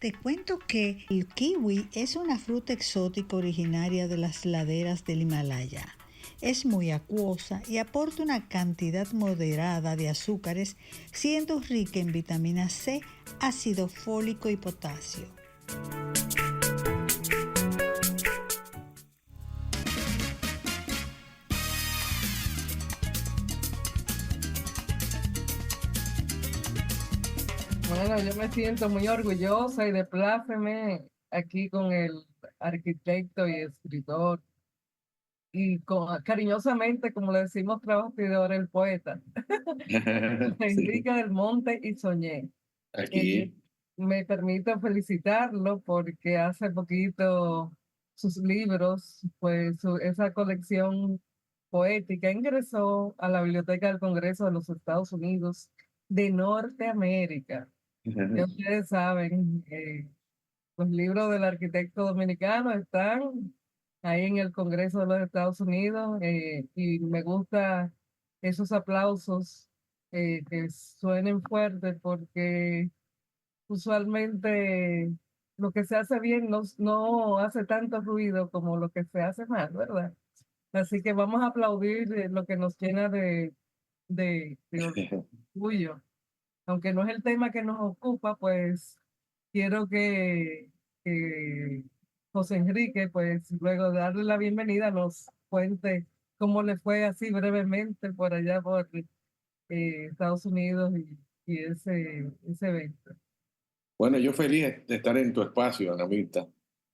Te cuento que el kiwi es una fruta exótica originaria de las laderas del Himalaya. Es muy acuosa y aporta una cantidad moderada de azúcares, siendo rica en vitamina C, ácido fólico y potasio. Bueno, yo me siento muy orgullosa y de pláceme aquí con el arquitecto y escritor y cariñosamente, como le decimos trabajador, el poeta, Sí, Enrique del Monte y Soñé. Eh, aquí. Me permito felicitarlo porque hace poquito sus libros, pues esa colección poética ingresó a la Biblioteca del Congreso de los Estados Unidos de Norteamérica. Ya ustedes saben, los libros del arquitecto dominicano están ahí en el Congreso de los Estados Unidos, y me gusta esos aplausos que suenen fuertes porque usualmente lo que se hace bien no hace tanto ruido como lo que se hace mal, ¿verdad? Así que vamos a aplaudir lo que nos llena de orgullo. Aunque no es el tema que nos ocupa, pues quiero que José Enrique, pues luego de darle la bienvenida, nos cuente cómo le fue así brevemente por allá por Estados Unidos y ese evento. Bueno, yo feliz de estar en tu espacio, Ana Mirta,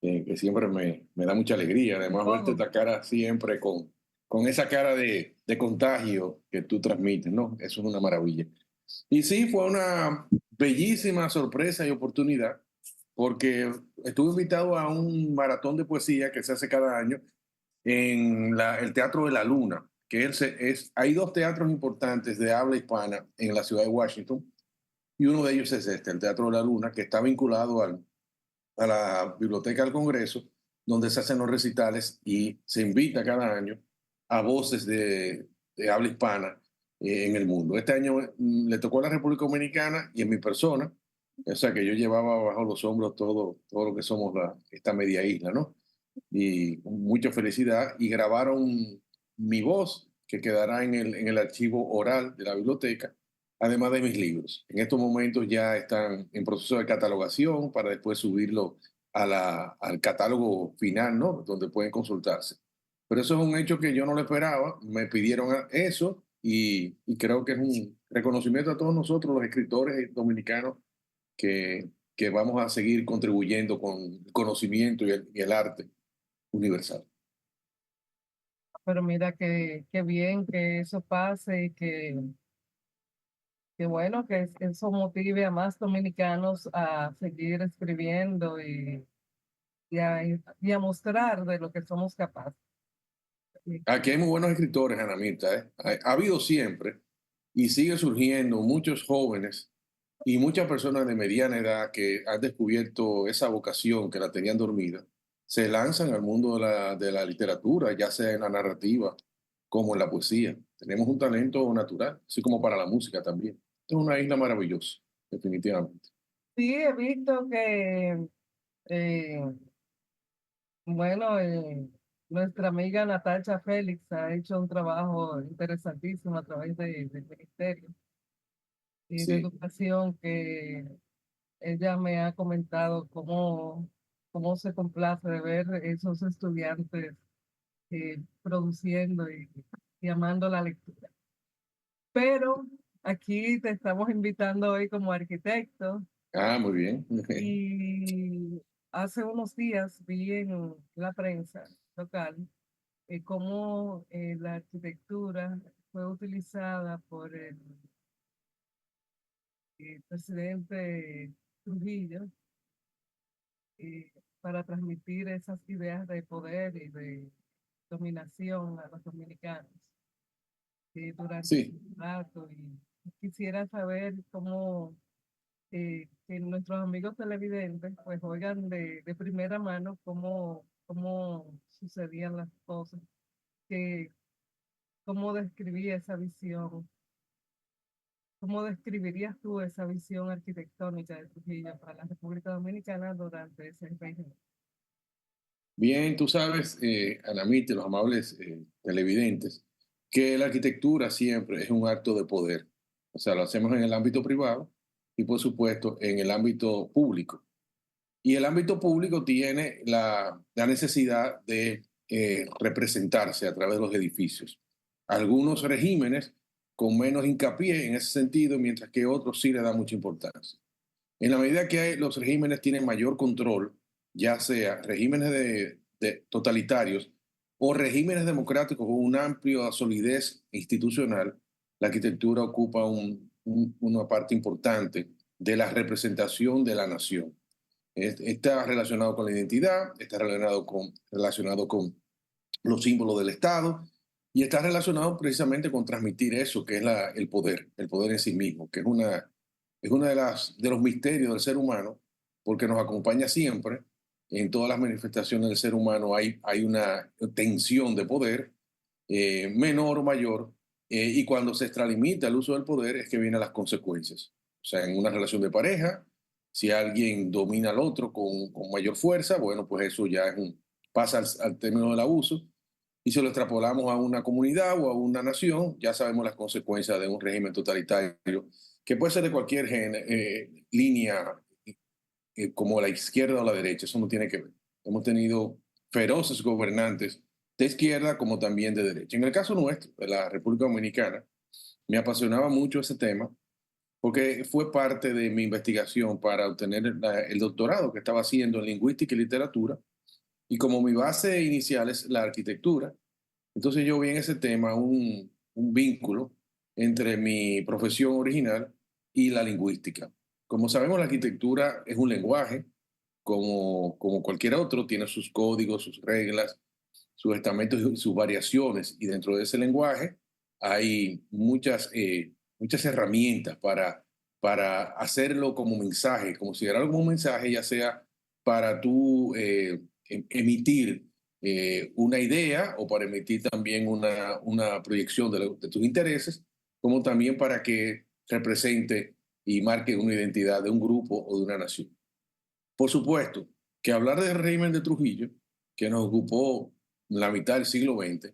que siempre me da mucha alegría. Además, verte Oh, esta cara siempre con esa cara de contagio que tú transmites, ¿no? Eso es una maravilla. Y sí, fue una bellísima sorpresa y oportunidad, porque estuve invitado a un maratón de poesía que se hace cada año en el Teatro de la Luna, que hay dos teatros importantes de habla hispana en la ciudad de Washington. Y uno de ellos es este, el Teatro de la Luna, que está vinculado a la Biblioteca del Congreso, donde se hacen los recitales y se invita cada año a voces de habla hispana en el mundo. Este año le tocó a la República Dominicana y en mi persona, o sea que yo llevaba bajo los hombros todo lo que somos esta media isla, ¿no? Y mucha felicidad. Y grabaron mi voz, que quedará en el archivo oral de la biblioteca, además de mis libros. En estos momentos ya están en proceso de catalogación para después subirlo al catálogo final, ¿no? Donde pueden consultarse. Pero eso es un hecho que yo no lo esperaba. Me pidieron eso y creo que es un reconocimiento a todos nosotros, los escritores dominicanos, que vamos a seguir contribuyendo con el conocimiento y el arte universal. pero mira que bien que eso pase y que bueno que eso motive a más dominicanos a seguir escribiendo y a mostrar de lo que somos capaces. Aquí hay muy buenos escritores, Ana Mirta, ¿eh? Ha habido siempre y sigue surgiendo muchos jóvenes y muchas personas de mediana edad que han descubierto esa vocación que la tenían dormida, se lanzan al mundo de la literatura, ya sea en la narrativa como en la poesía. Tenemos un talento natural, así como para la música también. Es una isla maravillosa, definitivamente. Sí, he visto que, eh, bueno, nuestra amiga Natacha Félix ha hecho un trabajo interesantísimo a través del Ministerio de Sí. Educación, que ella me ha comentado cómo se complace de ver esos estudiantes produciendo y amando la lectura. Pero aquí te estamos invitando hoy como arquitecto. Ah, muy bien. Y hace unos días vi en la prensa local cómo la arquitectura fue utilizada por el presidente Trujillo para transmitir esas ideas de poder y de dominación a los dominicanos durante su Sí. mandato. Y quisiera saber cómo que nuestros amigos televidentes pues oigan de primera mano cómo sucedían las cosas, que, cómo describía esa visión ¿Cómo describirías tú esa visión arquitectónica de Trujillo para la República Dominicana durante ese régimen? Bien, tú sabes, Anamite, los amables televidentes, que la arquitectura siempre es un acto de poder. O sea, lo hacemos en el ámbito privado y, por supuesto, en el ámbito público. Y el ámbito público tiene la necesidad de representarse a través de los edificios. Algunos regímenes con menos hincapié en ese sentido, mientras que otros sí le dan mucha importancia. En la medida que los regímenes tienen mayor control, ya sea regímenes de totalitarios o regímenes democráticos con una amplia solidez institucional, la arquitectura ocupa una parte importante de la representación de la nación. Está relacionado con la identidad, está relacionado con los símbolos del Estado y está relacionado precisamente con transmitir eso, que es el poder en sí mismo, que es una de los misterios del ser humano, porque nos acompaña siempre. En todas las manifestaciones del ser humano hay una tensión de poder, menor o mayor, y cuando se extralimita el uso del poder es que vienen las consecuencias. O sea, en una relación de pareja, si alguien domina al otro con mayor fuerza, bueno, pues eso ya pasa al término del abuso. Y si lo extrapolamos a una comunidad o a una nación, ya sabemos las consecuencias de un régimen totalitario, que puede ser de cualquier línea, como la izquierda o la derecha, eso no tiene que ver. Hemos tenido feroces gobernantes de izquierda como también de derecha. En el caso nuestro, de la República Dominicana, me apasionaba mucho ese tema porque fue parte de mi investigación para obtener el doctorado que estaba haciendo en lingüística y literatura. Y como mi base inicial es la arquitectura, entonces yo vi en ese tema un vínculo entre mi profesión original y la lingüística. Como sabemos, la arquitectura es un lenguaje, como cualquier otro, tiene sus códigos, sus reglas, sus estamentos y sus variaciones. Y dentro de ese lenguaje hay muchas herramientas para hacerlo como mensaje, como si era como un mensaje, ya sea para tú emitir una idea o para emitir también una proyección de tus intereses, como también para que represente y marque una identidad de un grupo o de una nación. Por supuesto que hablar del régimen de Trujillo, que nos ocupó la mitad del siglo XX,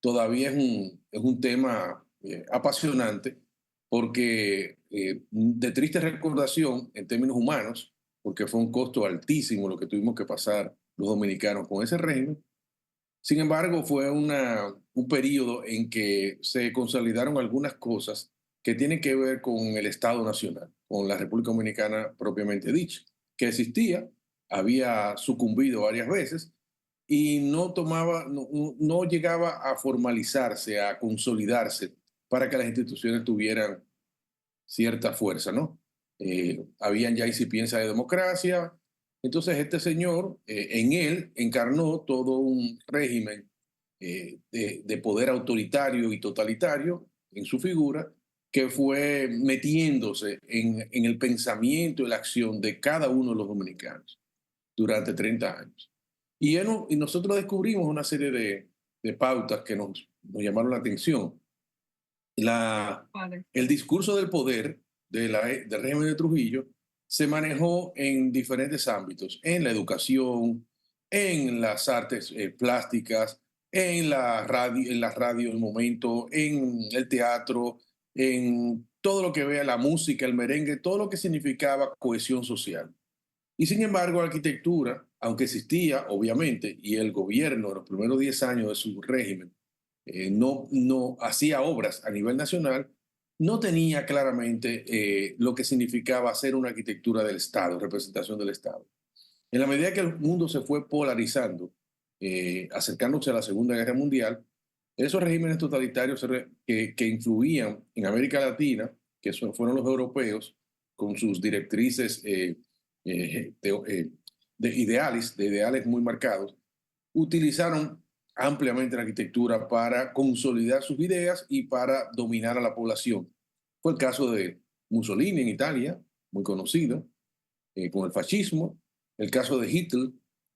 todavía es un tema apasionante porque de triste recordación en términos humanos, porque fue un costo altísimo lo que tuvimos que pasar los dominicanos con ese régimen. Sin embargo, fue un periodo en que se consolidaron algunas cosas que tienen que ver con el Estado Nacional, con la República Dominicana propiamente dicha, que existía, había sucumbido varias veces y no llegaba a formalizarse, a consolidarse para que las instituciones tuvieran cierta fuerza, ¿no? Habían ya incipienza de democracia. Entonces este señor, en él, encarnó todo un régimen de poder autoritario y totalitario en su figura, que fue metiéndose en el pensamiento y la acción de cada uno de los dominicanos durante 30 años. Y nosotros descubrimos una serie de pautas que nos llamaron la atención. La, Vale. el discurso del poder del régimen de Trujillo se manejó en diferentes ámbitos, en la educación, en las artes plásticas, en la radio, el momento, en el teatro, en todo lo que vea la música, el merengue, todo lo que significaba cohesión social. Y sin embargo, la arquitectura, aunque existía, obviamente, y el gobierno en los primeros 10 años de su régimen no hacía obras a nivel nacional, no tenía claramente lo que significaba hacer una arquitectura del Estado, representación del Estado. En la medida que el mundo se fue polarizando, acercándose a la Segunda Guerra Mundial, esos regímenes totalitarios que influían en América Latina, fueron los europeos, con sus directrices de ideales muy marcados, utilizaron ampliamente la arquitectura para consolidar sus ideas y para dominar a la población. Fue el caso de Mussolini en Italia, muy conocido, con el fascismo, el caso de Hitler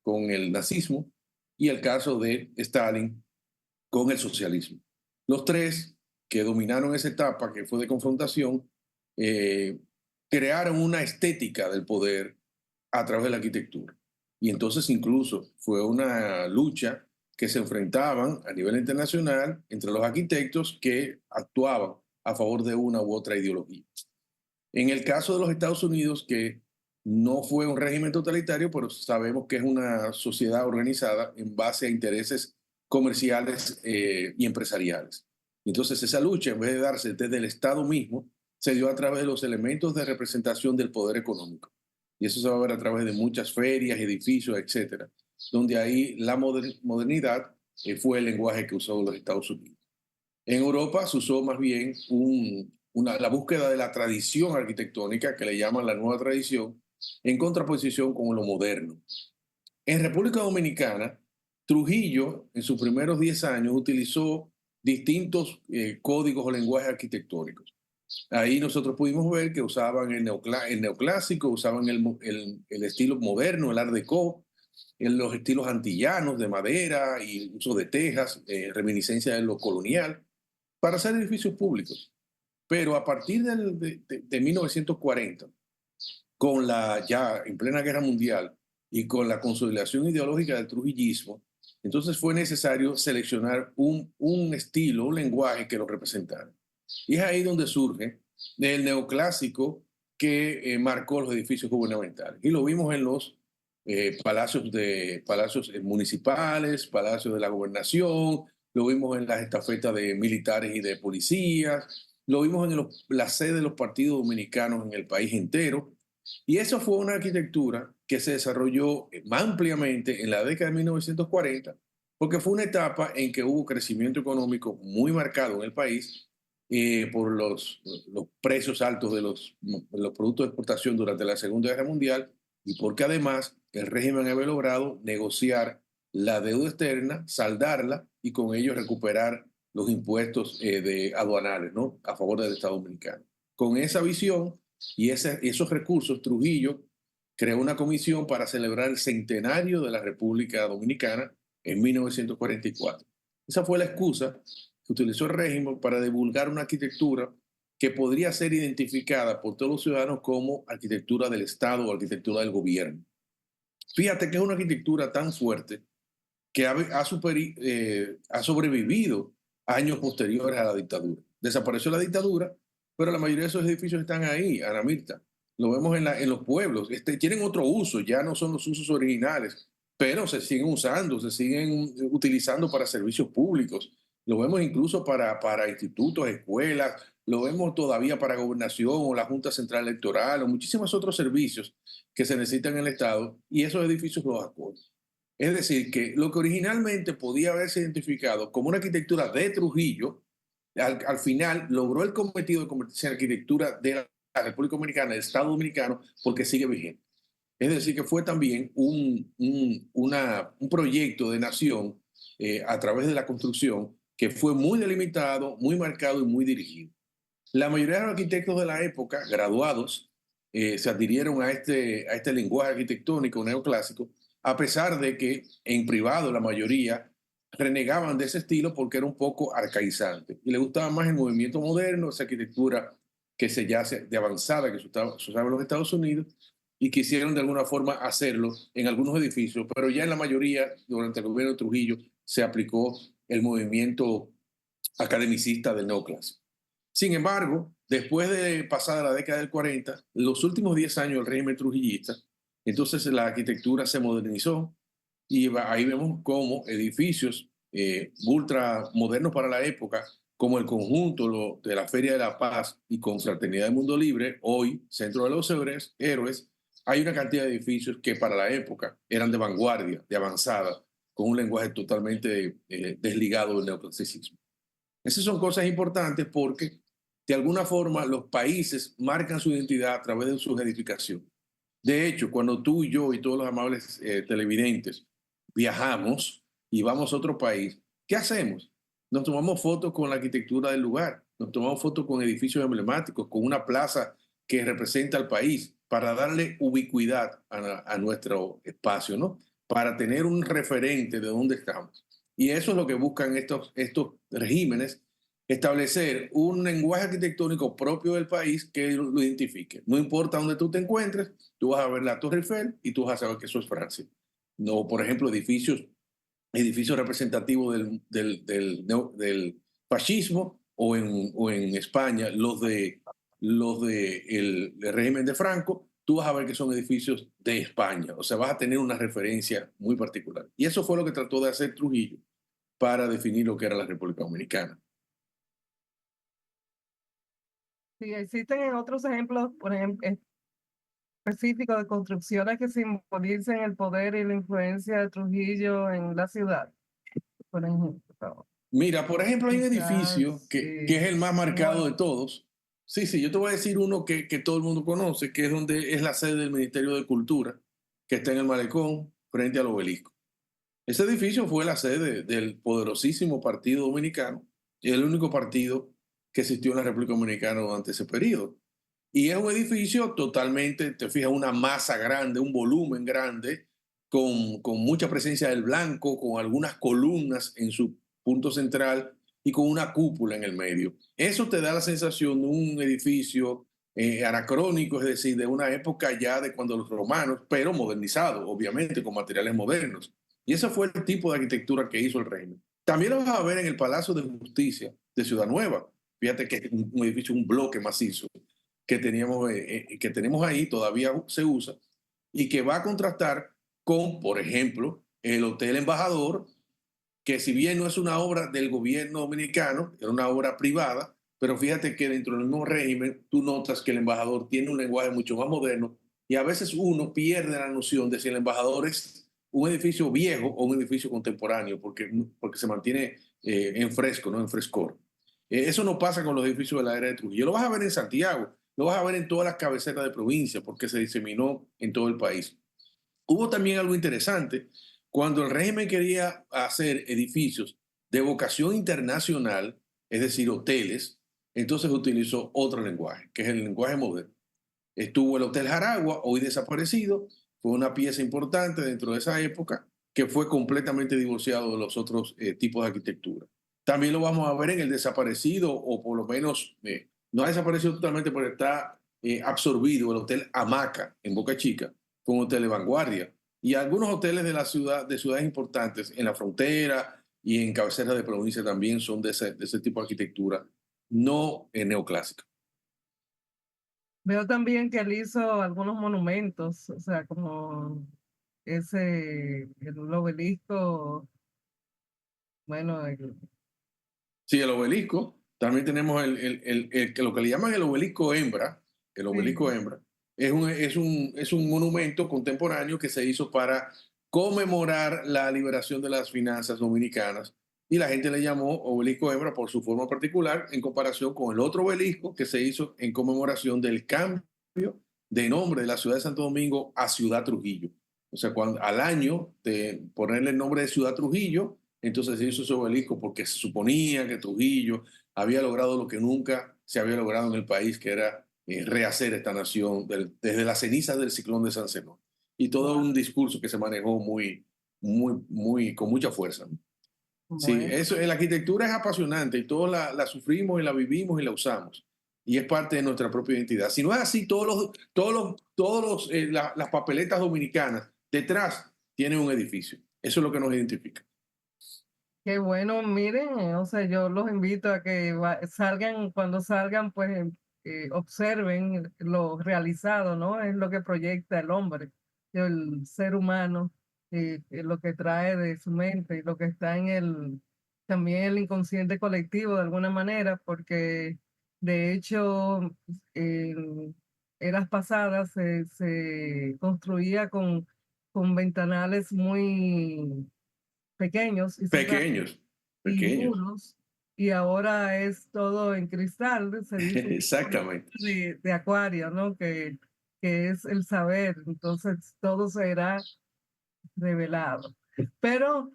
con el nazismo y el caso de Stalin con el socialismo. Los tres que dominaron esa etapa que fue de confrontación eh, crearon una estética del poder a través de la arquitectura. Y entonces incluso fue una lucha que se enfrentaban a nivel internacional entre los arquitectos que actuaban a favor de una u otra ideología. En el caso de los Estados Unidos, que no fue un régimen totalitario, pero sabemos que es una sociedad organizada en base a intereses comerciales y empresariales. Entonces esa lucha, en vez de darse desde el Estado mismo, se dio a través de los elementos de representación del poder económico. Y eso se va a ver a través de muchas ferias, edificios, etcétera, donde ahí la modernidad fue el lenguaje que usó los Estados Unidos. En Europa se usó más bien la búsqueda de la tradición arquitectónica, que le llaman la nueva tradición, en contraposición con lo moderno. En República Dominicana, Trujillo, en sus primeros 10 años, utilizó distintos códigos o lenguajes arquitectónicos. Ahí nosotros pudimos ver que usaban el neoclásico, usaban el estilo moderno, el Art Deco, los estilos antillanos de madera y uso de tejas, reminiscencia de lo colonial, para hacer edificios públicos. Pero a partir de 1940, ya en plena guerra mundial y con la consolidación ideológica del trujillismo, entonces fue necesario seleccionar un estilo, un lenguaje que lo representara. Y es ahí donde surge el neoclásico que marcó los edificios gubernamentales. Y lo vimos en los palacios municipales, palacios de la gobernación, lo vimos en las estafetas de militares y de policías, lo vimos en la sede de los partidos dominicanos en el país entero. Y eso fue una arquitectura que se desarrolló ampliamente en la década de 1940, porque fue una etapa en que hubo crecimiento económico muy marcado en el país por los precios altos de los productos de exportación durante la Segunda Guerra Mundial y porque además el régimen había logrado negociar la deuda externa, saldarla y con ello recuperar los impuestos aduanales, ¿no?, a favor del Estado dominicano. Con esa visión y esos recursos, Trujillo creó una comisión para celebrar el centenario de la República Dominicana en 1944. Esa fue la excusa que utilizó el régimen para divulgar una arquitectura que podría ser identificada por todos los ciudadanos como arquitectura del Estado o arquitectura del gobierno. Fíjate que es una arquitectura tan fuerte que ha sobrevivido años posteriores a la dictadura. Desapareció la dictadura, pero la mayoría de esos edificios están ahí, Ana Mirta. Lo vemos en los pueblos. Tienen otro uso, ya no son los usos originales, pero se siguen usando, se siguen utilizando para servicios públicos. Lo vemos incluso para institutos, escuelas, lo vemos todavía para gobernación o la Junta Central Electoral o muchísimos otros servicios que se necesitan en el Estado y esos edificios los acogen. Es decir, que lo que originalmente podía haberse identificado como una arquitectura de Trujillo, al final logró el cometido de convertirse en arquitectura de la República Dominicana, del Estado Dominicano, porque sigue vigente. Es decir, que fue también un proyecto de nación a través de la construcción que fue muy delimitado, muy marcado y muy dirigido. La mayoría de los arquitectos de la época, graduados, se adhirieron a este lenguaje arquitectónico neoclásico, a pesar de que en privado la mayoría renegaban de ese estilo porque era un poco arcaizante y le gustaba más el movimiento moderno, esa arquitectura que se yace de avanzada que se usaba en los Estados Unidos y quisieron de alguna forma hacerlo en algunos edificios, pero ya en la mayoría, durante el gobierno de Trujillo, se aplicó el movimiento academicista del neoclásico. Sin embargo, después de pasada la década del 40, los últimos 10 años del régimen trujillista, entonces la arquitectura se modernizó y ahí vemos cómo edificios ultra modernos para la época, como el conjunto de la Feria de la Paz y Confraternidad del Mundo Libre, hoy Centro de los Héroes, hay una cantidad de edificios que para la época eran de vanguardia, de avanzada, con un lenguaje totalmente desligado del neoclasicismo. Esas son cosas importantes porque de alguna forma los países marcan su identidad a través de sus edificaciones. De hecho, cuando tú y yo y todos los amables televidentes viajamos y vamos a otro país, ¿qué hacemos? Nos tomamos fotos con la arquitectura del lugar, nos tomamos fotos con edificios emblemáticos, con una plaza que representa al país, para darle ubicuidad a nuestro espacio, ¿no? Para tener un referente de dónde estamos. Y eso es lo que buscan estos regímenes establecer un lenguaje arquitectónico propio del país que lo identifique. No importa dónde tú te encuentres, tú vas a ver la Torre Eiffel y tú vas a saber que eso es Francia. No, por ejemplo, edificios representativos del fascismo o en España, el régimen de Franco, tú vas a ver que son edificios de España. O sea, vas a tener una referencia muy particular. Y eso fue lo que trató de hacer Trujillo para definir lo que era la República Dominicana. Sí, existen otros ejemplos, por ejemplo, específicos de construcciones que simbolicen el poder y la influencia de Trujillo en la ciudad, por ejemplo. Mira, por ejemplo, hay un edificio Quizás, que es el más marcado de todos. Sí, sí, yo te voy a decir uno que todo el mundo conoce, que es donde es la sede del Ministerio de Cultura, que está en el Malecón, frente al obelisco. Ese edificio fue la sede del poderosísimo Partido Dominicano, y el único partido que existió en la República Dominicana durante ese periodo. Y es un edificio totalmente, te fijas, una masa grande, un volumen grande, con mucha presencia del blanco, con algunas columnas en su punto central y con una cúpula en el medio. Eso te da la sensación de un edificio anacrónico, es decir, de una época ya de cuando los romanos, pero modernizado, obviamente, con materiales modernos. Y ese fue el tipo de arquitectura que hizo el reino. También lo vas a ver en el Palacio de Justicia de Ciudad Nueva. Fíjate que es un edificio, un bloque macizo que tenemos ahí, todavía se usa, y que va a contrastar con, por ejemplo, el Hotel Embajador, que si bien no es una obra del gobierno dominicano, era una obra privada, pero fíjate que dentro del mismo régimen tú notas que el embajador tiene un lenguaje mucho más moderno y a veces uno pierde la noción de si el embajador es un edificio viejo o un edificio contemporáneo, porque se mantiene en fresco, no en frescor. Eso no pasa con los edificios de la era de Trujillo. Lo vas a ver en Santiago, lo vas a ver en todas las cabeceras de provincia, porque se diseminó en todo el país. Hubo también algo interesante. Cuando el régimen quería hacer edificios de vocación internacional, es decir, hoteles, entonces utilizó otro lenguaje, que es el lenguaje moderno. Estuvo el Hotel Jaragua, hoy desaparecido, fue una pieza importante dentro de esa época que fue completamente divorciado de los otros tipos de arquitectura. También lo vamos a ver en el desaparecido, o por lo menos no ha desaparecido totalmente, pero está absorbido, el Hotel Hamaca en Boca Chica, fue un hotel de vanguardia. Y algunos hoteles de la ciudad, de ciudades importantes en la frontera y en cabeceras de provincia también son de ese tipo de arquitectura, no neoclásica. Veo también que él hizo algunos monumentos, o sea, como el obelisco, bueno, Sí, el obelisco. También tenemos lo que le llaman el obelisco hembra. El obelisco sí, hembra es un monumento contemporáneo que se hizo para conmemorar la liberación de las finanzas dominicanas. Y la gente le llamó obelisco hembra por su forma particular en comparación con el otro obelisco que se hizo en conmemoración del cambio de nombre de la ciudad de Santo Domingo a Ciudad Trujillo. O sea, al año de ponerle el nombre de Ciudad Trujillo, entonces se hizo ese obelisco porque se suponía que Trujillo había logrado lo que nunca se había logrado en el país, que era rehacer esta nación desde las cenizas del ciclón de San Zenón. Y todo un discurso que se manejó con mucha fuerza. Sí, bueno, eso, la arquitectura es apasionante y todos la sufrimos y la vivimos y la usamos. Y es parte de nuestra propia identidad. Si no es así, las papeletas dominicanas detrás tienen un edificio. Eso es lo que nos identifica. qué bueno, miren, o sea, yo los invito a que salgan, cuando salgan, pues observen lo realizado, ¿no? Es lo que proyecta el hombre, el ser humano, lo que trae de su mente y lo que está también el inconsciente colectivo de alguna manera, porque de hecho, en eras pasadas se construía con ventanales muy pequeños y cerrados Pequeños, y pequeños. muros, y ahora es todo en cristal, se dice Exactamente. de acuario, ¿no? Que es el saber, entonces todo será revelado. Pero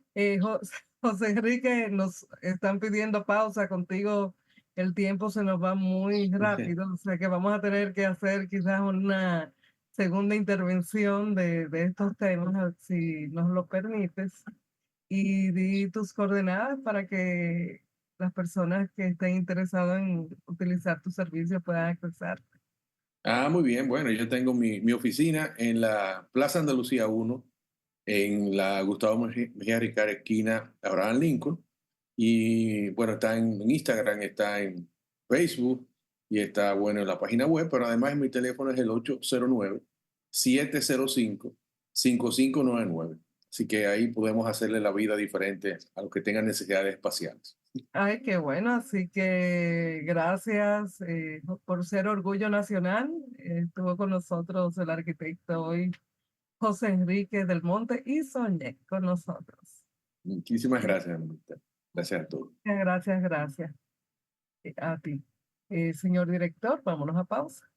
José Enrique, nos están pidiendo pausa contigo, el tiempo se nos va muy rápido, o sea que vamos a tener que hacer quizás una segunda intervención de estos temas, si nos lo permites y di tus coordenadas para que las personas que estén interesadas en utilizar tu servicio puedan accesar. Ah, muy bien. Bueno, yo tengo mi oficina en la Plaza Andalucía 1, en la Gustavo Mejía Ricard, esquina Abraham Lincoln. Y bueno, está en Instagram, está en Facebook y está bueno en la página web, pero además mi teléfono es el 809-705-5599. Así que ahí podemos hacerle la vida diferente a los que tengan necesidades espaciales. Ay, qué bueno, así que gracias por ser orgullo nacional. Estuvo con nosotros el arquitecto hoy, José Enrique del Monte, y Soñé con nosotros. Muchísimas gracias, Anita. Gracias a todos. Gracias, gracias a ti. Señor director, vámonos a pausa.